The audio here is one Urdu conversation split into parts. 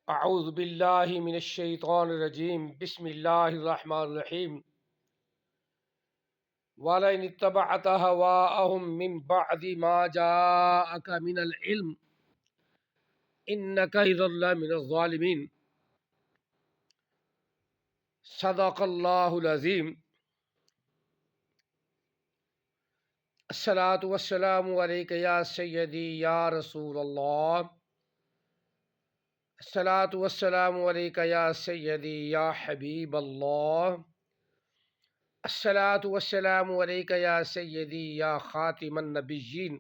اعوذ باللہ من الشیطان الرجیم بسم اللہ الرحمن الرحیم وَلَئِنِ اتَّبَعْتَ هَوَاءَهُم مِّن بَعْدِ مَا جَاءَكَ مِنَ الْعِلْمِ إِنَّكَ إِذًا لَّمِنَ الظَّالِمِينَ صدق اللہ العظیم۔ الصلاۃ والسلام علیک یا سیدی یا رسول اللہ، الصلاۃ والسلام علیک یا سیدی یا حبیب اللہ، الصلاۃ والسلام علیک یا سیدی یا خاتم النبیین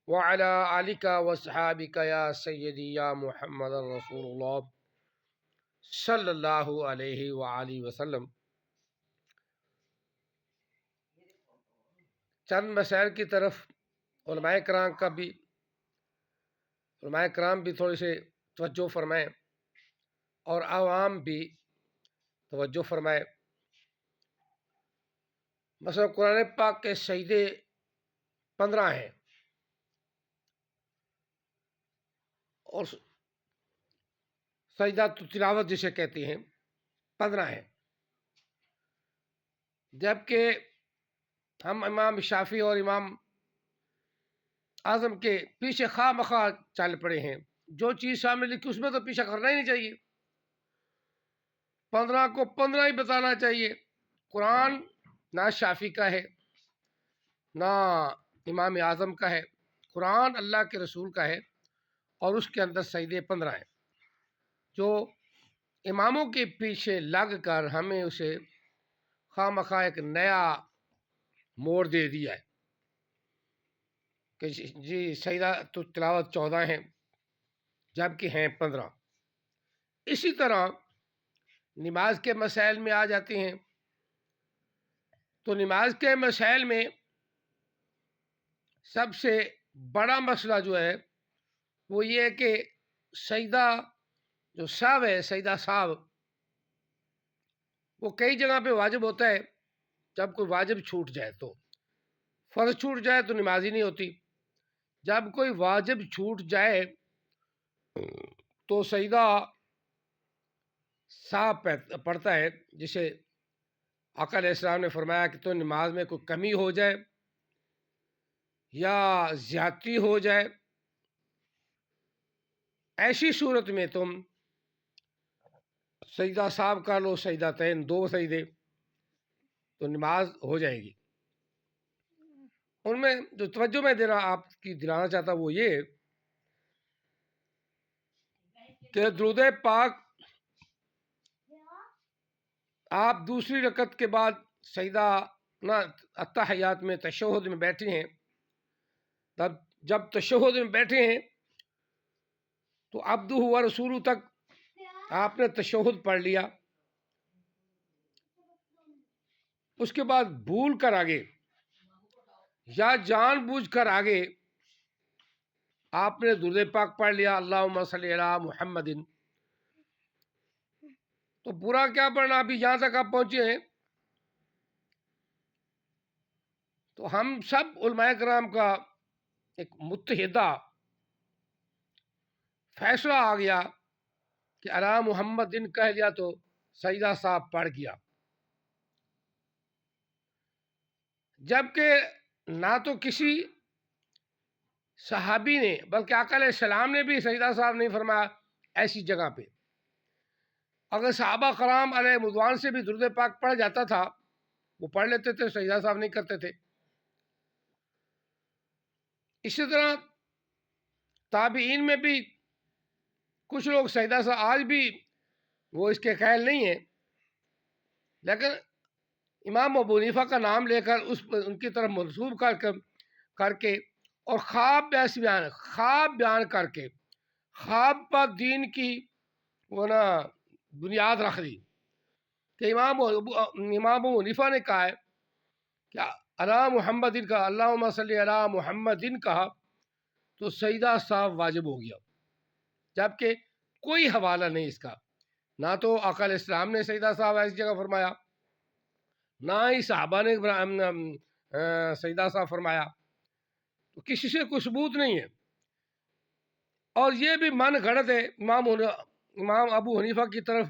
وعلی آلک واصحابک یا سیدی یا محمد رسول اللہ صلی اللہ علیہ وآلہ وسلم۔ چند مسائل کی طرف علماء کرام بھی تھوڑی سے توجہ فرمائیں اور عوام بھی توجہ فرمائیں۔ مثلا قرآن پاک کے سجدے 15 ہیں اور سجدہ تلاوت جسے کہتے ہیں 15 ہیں، جبکہ ہم امام شافعی اور امام اعظم کے پیچھے خواہ مخواہ چل پڑے ہیں۔ جو چیز سامنے لکھی اس میں تو پیچھے کرنا ہی نہیں چاہیے، 15 کو 15 ہی بتانا چاہیے۔ قرآن نہ شافعی کا ہے نہ امام اعظم کا ہے، قرآن اللہ کے رسول کا ہے اور اس کے اندر سجدے 15 ہیں۔ جو اماموں کے پیچھے لگ کر ہمیں اسے خواہ مخواہ ایک نیا موڑ دے دیا ہے کہ جی سجدہ تو تلاوت 14 ہیں جبکہ ہیں 15۔ اسی طرح نماز کے مسائل میں آ جاتے ہیں تو نماز کے مسائل میں سب سے بڑا مسئلہ جو ہے وہ یہ ہے کہ سجدہ جو سہو ہے، سجدہ سہو وہ کئی جگہ پہ واجب ہوتا ہے۔ جب کوئی واجب چھوٹ جائے تو فرض چھوٹ جائے تو نماز ہی نہیں ہوتی، جب کوئی واجب چھوٹ جائے تو سجدہ سہو پڑتا ہے، جسے آقا علیہ السلام نے فرمایا کہ تو نماز میں کوئی کمی ہو جائے یا زیادتی ہو جائے، ایسی صورت میں تم سجدہ سہو کر لو، سجدہ تین 2 سجدے، تو نماز ہو جائے گی۔ ان میں جو توجہ میں دلانا چاہتا وہ یہ کہ درود پاک آپ دوسری رکعت کے بعد سجدہ التحیات میں تشہد میں بیٹھے ہیں، تب جب تشہد میں بیٹھے ہیں تو عبدہ و رسولہ تک آپ نے تشہد پڑھ لیا، اس کے بعد بھول کر آگے یا جان بوجھ کر آگے آپ نے درود پاک پڑھ لیا اللہم صلی علی محمد، تو پورا کیا پڑھنا؟ ابھی جہاں تک آپ پہنچے ہیں تو ہم سب علماء کرام کا ایک متحدہ فیصلہ آ گیا کہ علی محمد کہہ لیا تو سجدہ صاحب پڑھ گیا، جبکہ نہ تو کسی صحابی نے بلکہ آقا علیہ السلام نے بھی سجدہ صاحب نہیں فرمایا ایسی جگہ پہ۔ اگر صحابہ کرام علیہ رضوان سے بھی درود پاک پڑھ جاتا تھا وہ پڑھ لیتے تھے، سجدہ صاحب نہیں کرتے تھے۔ اسی طرح تابعین میں بھی کچھ لوگ سجدہ صاحب آج بھی وہ اس کے قائل نہیں ہیں، لیکن امام ابو حنیفہ کا نام لے کر ان کی طرف منسوب کر کے اور خواب بیان کر کے خواب پر دین کی وہ نا بنیاد رکھ دی کہ امام ابو حنیفہ نے کہا ہے کہ علی محمد کا اللہم صلی علی محمد کہا تو سجدہ صاحب واجب ہو گیا، جبکہ کوئی حوالہ نہیں اس کا، نہ تو آقا علیہ السلام نے سجدہ صاحب ایسی جگہ فرمایا، نہ ہی صحابہ نے سجدہ صاحب فرمایا، تو کسی سے کوئی ثبوت نہیں ہے۔ اور یہ بھی من گھڑت ہے، امام ابو حنیفہ کی طرف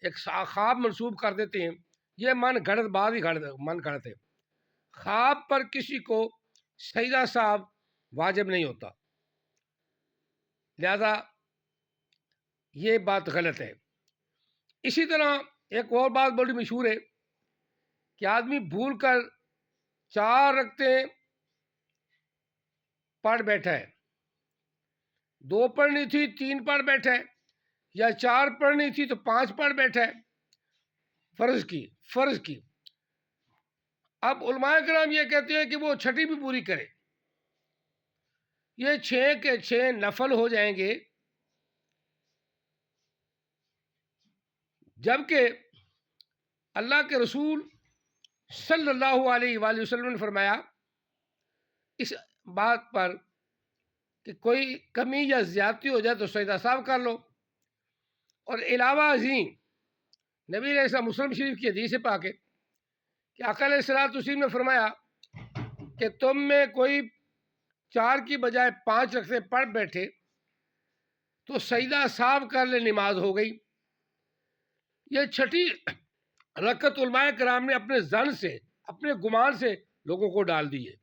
ایک خواب منسوب کر دیتے ہیں، یہ من گھڑت بات ہی من گھڑت ہے۔ خواب پر کسی کو سجدہ صاحب واجب نہیں ہوتا، لہذا یہ بات غلط ہے۔ اسی طرح ایک اور بات بڑی مشہور ہے کہ آدمی بھول کر 4 رکعتیں پڑھ بیٹھا ہے، 2 پڑھنی تھی 3 پڑھ بیٹھا ہے، یا 4 پڑھنی تھی تو 5 پڑھ بیٹھا ہے، فرض کی۔ اب علماء کرام یہ کہتے ہیں کہ وہ 6 بھی پوری کرے، یہ 6 کے 6 نفل ہو جائیں گے، جبکہ اللہ کے رسول صلی اللہ علیہ وآلہ وسلم نے فرمایا اس بات پر کہ کوئی کمی یا زیادتی ہو جائے تو سجدہ سہو کر لو۔ اور علاوہ ازیں نبی علیہ السلام مسلم شریف کی حدیث پاک ہے کہ آقا علیہ السلام نے فرمایا کہ تم میں کوئی 4 کی بجائے 5 رکعتیں پڑھ بیٹھے تو سجدہ سہو کر لے، نماز ہو گئی۔ یہ 6 رکعت علماء کرام نے اپنے ظن سے، اپنے گمان سے لوگوں کو ڈال دی ہے۔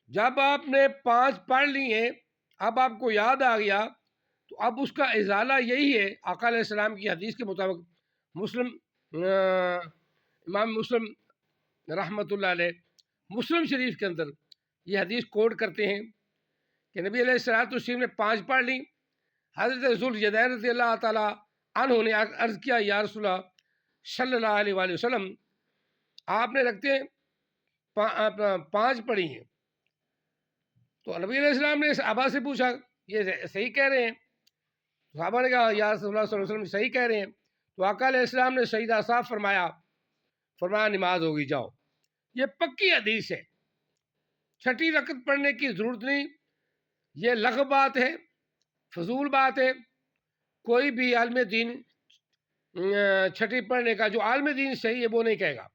جب آپ نے 5 پڑھ لی ہیں، اب آپ کو یاد آ گیا تو اب اس کا ازالہ یہی ہے، آقا علیہ السلام کی حدیث کے مطابق امام مسلم رحمۃ اللہ علیہ مسلم شریف کے اندر یہ حدیث کوٹ کرتے ہیں کہ نبی علیہ السلام نے 5 پڑھ لی۔ حضرت ذوالجدین رضی اللہ تعالیٰ عنہ نے عرض کیا، یا رسول اللہ صلی اللہ علیہ وآلہ وسلم، آپ نے رکھتے 5 پڑھی ہیں، تو نبی علیہ السلام نے صحابہ سے پوچھا یہ صحیح کہہ رہے ہیں؟ صحابہ نے کہا یا رسول اللہ صلی اللہ علیہ وسلم صحیح کہہ رہے ہیں۔ تو آقا علیہ السلام نے سجدہ صاحب فرمایا نماز ہوگی، جاؤ۔ یہ پکی حدیث ہے، 6 رکعت پڑھنے کی ضرورت نہیں، یہ لغو بات ہے، فضول بات ہے۔ کوئی بھی عالم دین 6 پڑھنے کا، جو عالم دین صحیح ہے وہ نہیں کہے گا۔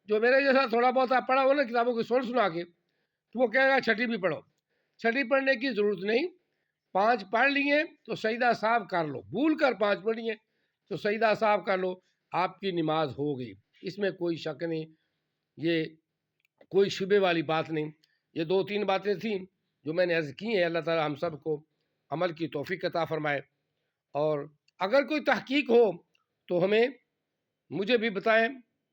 جو میرے جیسا تھوڑا بہت آپ پڑھا ہو نا کتابوں کی سنا کے، تو وہ کہے گا 6 بھی پڑھو۔ 6 پڑھنے کی ضرورت نہیں، 5 پڑھ لیے تو سجدہ صاحب کر لو، بھول کر 5 پڑھ لیے تو سجدہ صاحب کر لو، آپ کی نماز ہو گئی، اس میں کوئی شک نہیں، یہ کوئی شبے والی بات نہیں۔ یہ 2-3 باتیں تھیں جو میں نے عرض کی ہیں۔ اللہ تعالی ہم سب کو عمل کی توفیق عطا فرمائے، اور اگر کوئی تحقیق ہو تو مجھے بھی بتائیں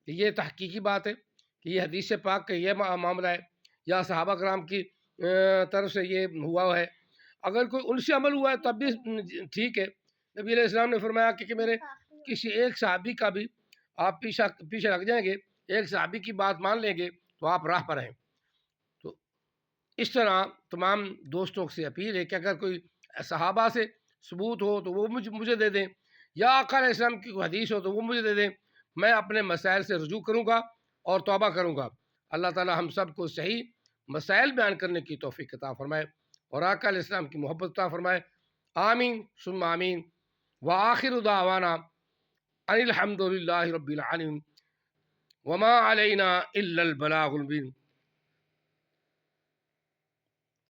کہ یہ تحقیقی بات ہے کہ یہ حدیث پاک کا یہ معاملہ ہے، یا صحابہ کرام کی طرف سے یہ ہوا ہے۔ اگر کوئی ان سے عمل ہوا ہے تب بھی ٹھیک ہے۔ نبی علیہ السلام نے فرمایا کہ میرے کسی ایک صحابی کا بھی آپ پیچھے لگ جائیں گے، ایک صحابی کی بات مان لیں گے تو آپ راہ پر ہیں۔ تو اس طرح تمام دوستوں سے اپیل ہے کہ اگر کوئی صحابہ سے ثبوت ہو تو وہ مجھے دے دیں، یا آقا علیہ السلام کی کوئی حدیث ہو تو وہ مجھے دے دیں، میں اپنے مسائل سے رجوع کروں گا اور توبہ کروں گا۔ اللہ تعالی ہم سب کو صحیح مسائل بیان کرنے کی توفیق عطا فرمائے اور آقا علیہ السلام کی محبت عطا فرمائے۔ آمین ثم آمین۔ وآخر دعوانا ان الحمد للہ رب العالمین وما علینا الا البلاغ المبین۔